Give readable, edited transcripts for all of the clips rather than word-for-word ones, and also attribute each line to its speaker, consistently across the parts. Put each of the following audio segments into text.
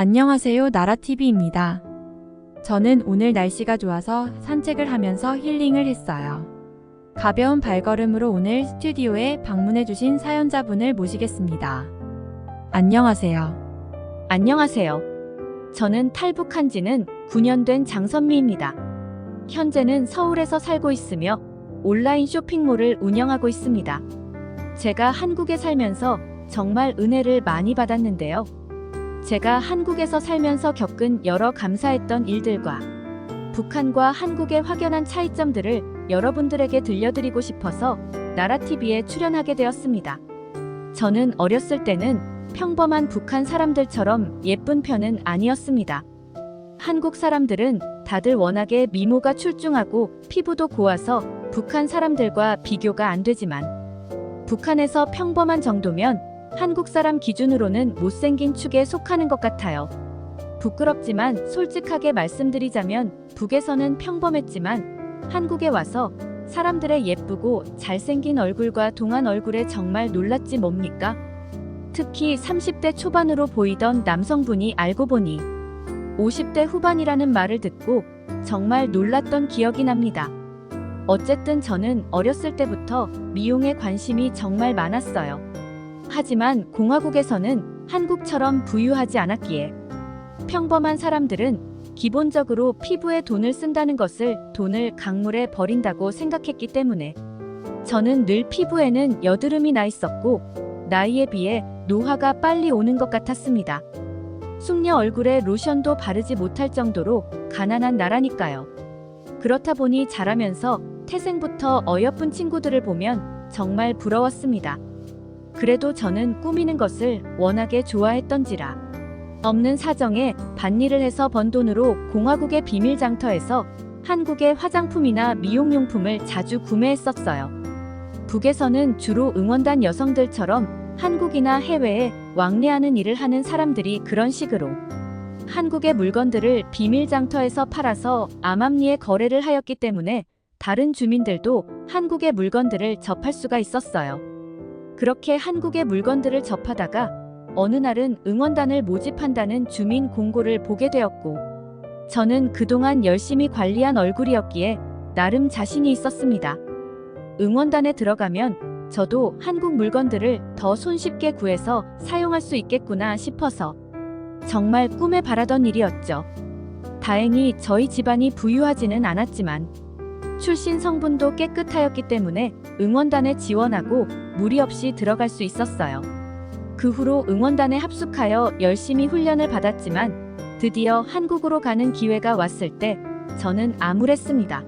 Speaker 1: 안녕하세요. 나라TV입니다. 저는 오늘 날씨가 좋아서 산책을 하면서 힐링을 했어요. 가벼운 발걸음으로 오늘 스튜디오에 방문해주신 사연자분을 모시겠습니다. 안녕하세요.
Speaker 2: 안녕하세요. 저는 탈북한 지는 9년 된 장선미입니다. 현재는 서울에서 살고 있으며 온라인 쇼핑몰을 운영하고 있습니다. 제가 한국에 살면서 정말 은혜를 많이 받았는데요. 제가 한국에서 살면서 겪은 여러 감사했던 일들과 북한과 한국의 확연한 차이점들을 여러분들에게 들려드리고 싶어서 나라TV에 출연하게 되었습니다. 저는 어렸을 때는 평범한 북한 사람들처럼 예쁜 편은 아니었습니다. 한국 사람들은 다들 워낙에 미모가 출중하고 피부도 고와서 북한 사람들과 비교가 안 되지만 북한에서 평범한 정도면 한국 사람 기준으로는 못생긴 축에 속하는 것 같아요. 부끄럽지만 솔직하게 말씀드리자면 북에서는 평범했지만 한국에 와서 사람들의 예쁘고 잘생긴 얼굴과 동안 얼굴에 정말 놀랐지 뭡니까? 특히 30대 초반으로 보이던 남성분이 알고 보니 50대 후반이라는 말을 듣고 정말 놀랐던 기억이 납니다. 어쨌든 저는 어렸을 때부터 미용에 관심이 정말 많았어요. 하지만 공화국에서는 한국처럼 부유하지 않았기에 평범한 사람들은 기본적으로 피부에 돈을 쓴다는 것을 돈을 강물에 버린다고 생각했기 때문에 저는 늘 피부에는 여드름이 나 있었고 나이에 비해 노화가 빨리 오는 것 같았습니다. 숙녀 얼굴에 로션도 바르지 못할 정도로 가난한 나라니까요. 그렇다 보니 자라면서 태생부터 어여쁜 친구들을 보면 정말 부러웠습니다. 그래도 저는 꾸미는 것을 워낙에 좋아했던지라 없는 사정에 밭일을 해서 번 돈으로 공화국의 비밀 장터에서 한국의 화장품이나 미용용품을 자주 구매했었어요. 북에서는 주로 응원단 여성들처럼 한국이나 해외에 왕래하는 일을 하는 사람들이 그런 식으로 한국의 물건들을 비밀 장터에서 팔아서 암암리에 거래를 하였기 때문에 다른 주민들도 한국의 물건들을 접할 수가 있었어요. 그렇게 한국의 물건들을 접하다가 어느 날은 응원단을 모집한다는 주민 공고를 보게 되었고 저는 그동안 열심히 관리한 얼굴이었기에 나름 자신이 있었습니다. 응원단에 들어가면 저도 한국 물건들을 더 손쉽게 구해서 사용할 수 있겠구나 싶어서 정말 꿈에 바라던 일이었죠. 다행히 저희 집안이 부유하지는 않았지만 출신 성분도 깨끗하였기 때문에 응원단에 지원하고 무리 없이 들어갈 수 있었어요. 그 후로 응원단에 합숙하여 열심히 훈련을 받았지만 드디어 한국으로 가는 기회가 왔을 때 저는 암울했습니다.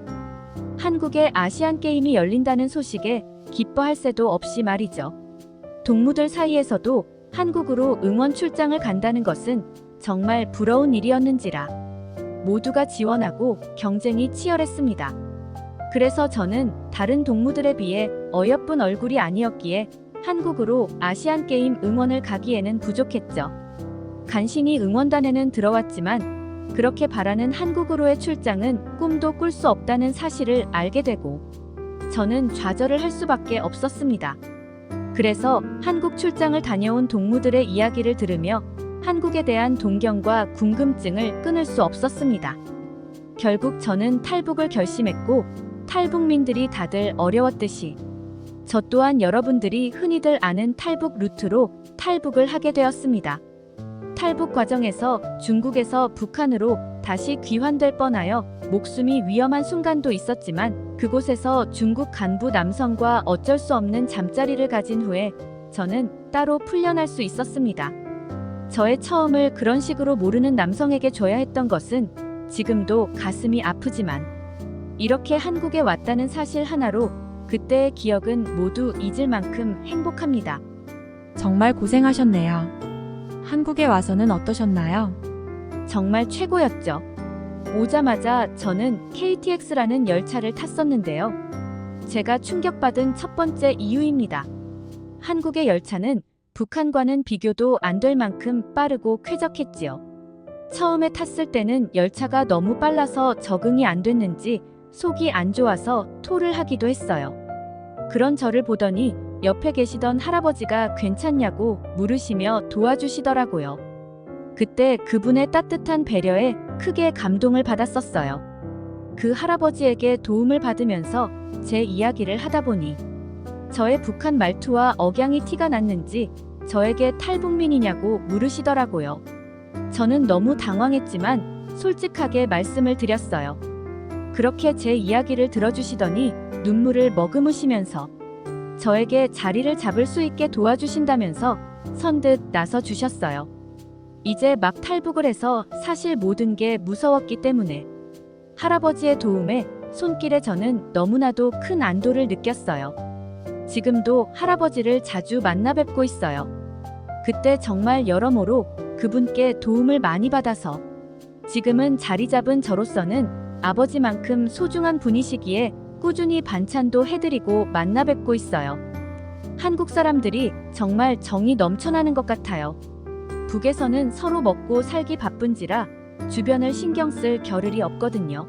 Speaker 2: 한국에 아시안 게임이 열린다는 소식에 기뻐할 새도 없이 말이죠. 동무들 사이에서도 한국으로 응원 출장을 간다는 것은 정말 부러운 일이었는지라 모두가 지원하고 경쟁이 치열했습니다. 그래서 저는 다른 동무들에 비해 어여쁜 얼굴이 아니었기에 한국으로 아시안게임 응원을 가기에는 부족했죠. 간신히 응원단에는 들어왔지만 그렇게 바라는 한국으로의 출장은 꿈도 꿀 수 없다는 사실을 알게 되고 저는 좌절을 할 수밖에 없었습니다. 그래서 한국 출장을 다녀온 동무들의 이야기를 들으며 한국에 대한 동경과 궁금증을 끊을 수 없었습니다. 결국 저는 탈북을 결심했고 탈북민들이 다들 어려웠듯이 저 또한 여러분들이 흔히들 아는 탈북 루트로 탈북을 하게 되었습니다. 탈북 과정에서 중국에서 북한으로 다시 귀환될 뻔하여 목숨이 위험한 순간도 있었지만 그곳에서 중국 간부 남성과 어쩔 수 없는 잠자리를 가진 후에 저는 따로 풀려날 수 있었습니다. 저의 처음을 그런 식으로 모르는 남성에게 줘야 했던 것은 지금도 가슴이 아프지만 이렇게 한국에 왔다는 사실 하나로 그때의 기억은 모두 잊을 만큼 행복합니다.
Speaker 1: 정말 고생하셨네요. 한국에 와서는 어떠셨나요?
Speaker 2: 정말 최고였죠. 오자마자 저는 KTX라는 열차를 탔었는데요. 제가 충격받은 첫 번째 이유입니다. 한국의 열차는 북한과는 비교도 안 될 만큼 빠르고 쾌적했지요. 처음에 탔을 때는 열차가 너무 빨라서 적응이 안 됐는지 속이 안 좋아서 토를 하기도 했어요. 그런 저를 보더니 옆에 계시던 할아버지가 괜찮냐고 물으시며 도와주시더라고요. 그때 그분의 따뜻한 배려에 크게 감동을 받았었어요. 그 할아버지에게 도움을 받으면서 제 이야기를 하다 보니 저의 북한 말투와 억양이 티가 났는지 저에게 탈북민이냐고 물으시더라고요. 저는 너무 당황했지만 솔직하게 말씀을 드렸어요. 그렇게 제 이야기를 들어주시더니 눈물을 머금으시면서 저에게 자리를 잡을 수 있게 도와주신다면서 선뜻 나서 주셨어요. 이제 막 탈북을 해서 사실 모든 게 무서웠기 때문에 할아버지의 도움에 손길에 저는 너무나도 큰 안도를 느꼈어요. 지금도 할아버지를 자주 만나 뵙고 있어요. 그때 정말 여러모로 그분께 도움을 많이 받아서 지금은 자리 잡은 저로서는 아버지만큼 소중한 분이시기에 꾸준히 반찬도 해드리고 만나 뵙고 있어요. 한국 사람들이 정말 정이 넘쳐나는 것 같아요. 북에서는 서로 먹고 살기 바쁜지라 주변을 신경 쓸 겨를이 없거든요.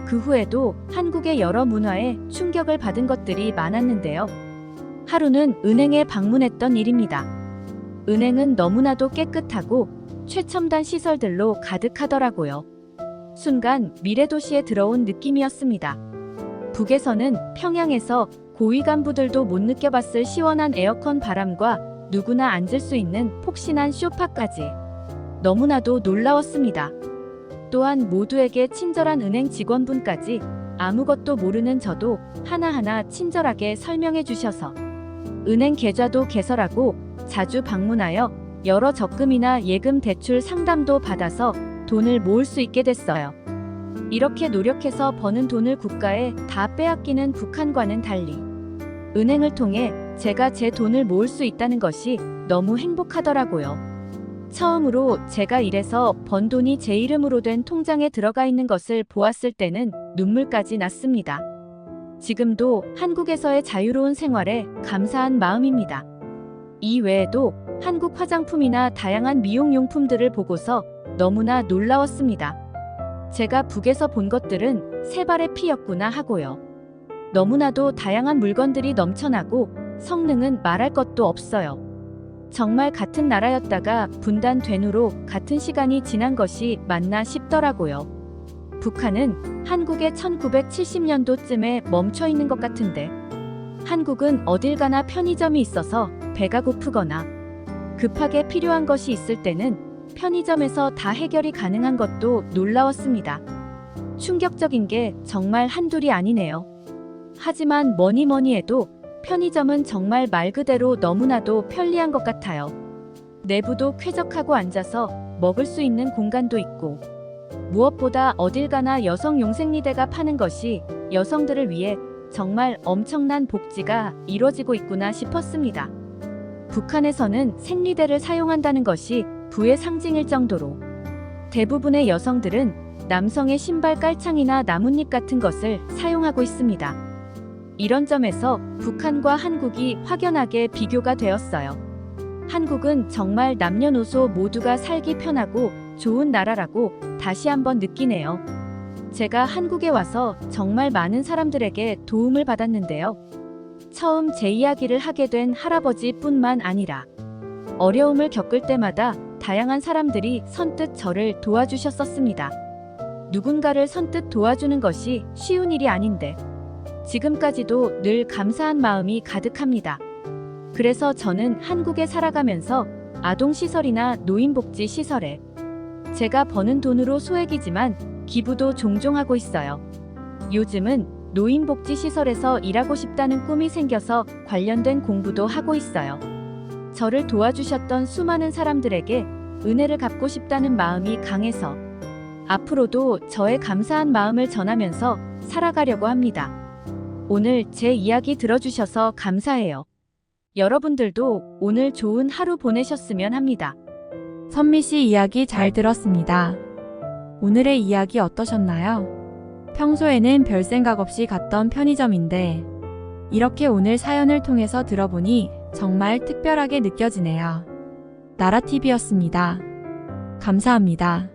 Speaker 2: 그 후에도 한국의 여러 문화에 충격을 받은 것들이 많았는데요. 하루는 은행에 방문했던 일입니다. 은행은 너무나도 깨끗하고 최첨단 시설들로 가득하더라고요. 순간 미래도시에 들어온 느낌이었습니다. 북에서는 평양에서 고위 간부들도 못 느껴봤을 시원한 에어컨 바람과 누구나 앉을 수 있는 폭신한 소파까지 너무나도 놀라웠습니다. 또한 모두에게 친절한 은행 직원분까지 아무것도 모르는 저도 하나하나 친절하게 설명해 주셔서 은행 계좌도 개설하고 자주 방문하여 여러 적금이나 예금 대출 상담도 받아서 돈을 모을 수 있게 됐어요. 이렇게 노력해서 버는 돈을 국가에 다 빼앗기는 북한과는 달리 은행을 통해 제가 제 돈을 모을 수 있다는 것이 너무 행복하더라고요. 처음으로 제가 일해서 번 돈이 제 이름으로 된 통장에 들어가 있는 것을 보았을 때는 눈물까지 났습니다. 지금도 한국에서의 자유로운 생활에 감사한 마음입니다. 이 외에도 한국 화장품이나 다양한 미용용품들을 보고서 너무나 놀라웠습니다. 제가 북에서 본 것들은 세 발의 피였구나 하고요. 너무나도 다양한 물건들이 넘쳐나고 성능은 말할 것도 없어요. 정말 같은 나라였다가 분단된 후로 같은 시간이 지난 것이 맞나 싶더라고요. 북한은 한국의 1970년도쯤에 멈춰 있는 것 같은데 한국은 어딜 가나 편의점이 있어서 배가 고프거나 급하게 필요한 것이 있을 때는 편의점에서 다 해결이 가능한 것도 놀라웠습니다. 충격적인 게 정말 한둘이 아니네요. 하지만 뭐니 해도 편의점은 정말 말 그대로 너무나도 편리한 것 같아요. 내부도 쾌적하고 앉아서 먹을 수 있는 공간도 있고 무엇보다 어딜 가나 여성 용생리대가 파는 것이 여성들을 위해 정말 엄청난 복지가 이뤄지고 있구나 싶었습니다. 북한에서는 생리대를 사용한다는 것이 부의 상징일 정도로 대부분의 여성들은 남성의 신발 깔창이나 나뭇잎 같은 것을 사용하고 있습니다. 이런 점에서 북한과 한국이 확연하게 비교가 되었어요. 한국은 정말 남녀노소 모두가 살기 편하고 좋은 나라라고 다시 한번 느끼네요. 제가 한국에 와서 정말 많은 사람들에게 도움을 받았는데요. 처음 제 이야기를 하게 된 할아버지뿐만 아니라 어려움을 겪을 때마다 다양한 사람들이 선뜻 저를 도와주셨었습니다. 누군가를 선뜻 도와주는 것이 쉬운 일이 아닌데 지금까지도 늘 감사한 마음이 가득합니다. 그래서 저는 한국에 살아가면서 아동시설이나 노인복지시설에 제가 버는 돈으로 소액이지만 기부도 종종 하고 있어요. 요즘은 노인복지시설에서 일하고 싶다는 꿈이 생겨서 관련된 공부도 하고 있어요. 저를 도와주셨던 수많은 사람들에게 은혜를 갚고 싶다는 마음이 강해서 앞으로도 저의 감사한 마음을 전하면서 살아가려고 합니다. 오늘 제 이야기 들어주셔서 감사해요. 여러분들도 오늘 좋은 하루 보내셨으면 합니다.
Speaker 1: 선미 씨 이야기 잘 들었습니다. 오늘의 이야기 어떠셨나요? 평소에는 별 생각 없이 갔던 편의점인데 이렇게 오늘 사연을 통해서 들어보니 정말 특별하게 느껴지네요. 나라TV였습니다. 감사합니다.